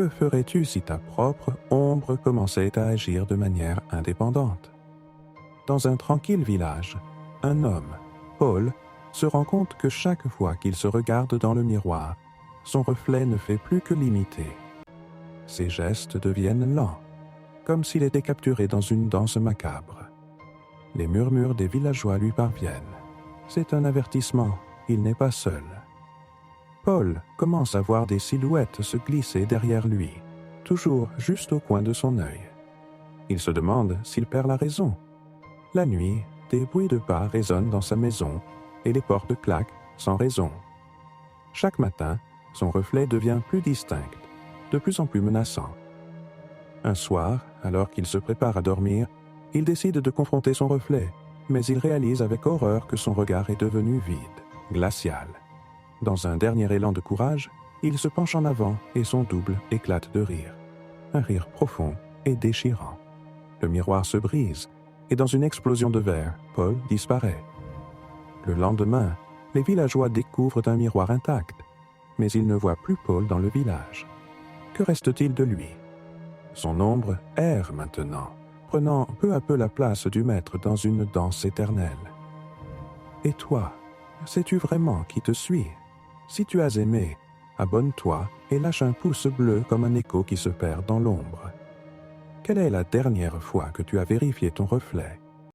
Que ferais-tu si ta propre ombre commençait à agir de manière indépendante? Dans un tranquille village, un homme, Paul, se rend compte que chaque fois qu'il se regarde dans le miroir, son reflet ne fait plus que l'imiter. Ses gestes deviennent lents, comme s'il était capturé dans une danse macabre. Les murmures des villageois lui parviennent. C'est un avertissement, il n'est pas seul. Paul commence à voir des silhouettes se glisser derrière lui, toujours juste au coin de son œil. Il se demande s'il perd la raison. La nuit, des bruits de pas résonnent dans sa maison et les portes claquent sans raison. Chaque matin, son reflet devient plus distinct, de plus en plus menaçant. Un soir, alors qu'il se prépare à dormir, il décide de confronter son reflet, mais il réalise avec horreur que son regard est devenu vide, glacial. Dans un dernier élan de courage, il se penche en avant et son double éclate de rire. Un rire profond et déchirant. Le miroir se brise, et dans une explosion de verre, Paul disparaît. Le lendemain, les villageois découvrent un miroir intact, mais ils ne voient plus Paul dans le village. Que reste-t-il de lui? Son ombre erre maintenant, prenant peu à peu la place du maître dans une danse éternelle. Et toi, sais-tu vraiment qui te suit? Si tu as aimé, abonne-toi et lâche un pouce bleu comme un écho qui se perd dans l'ombre. Quelle est la dernière fois que tu as vérifié ton reflet?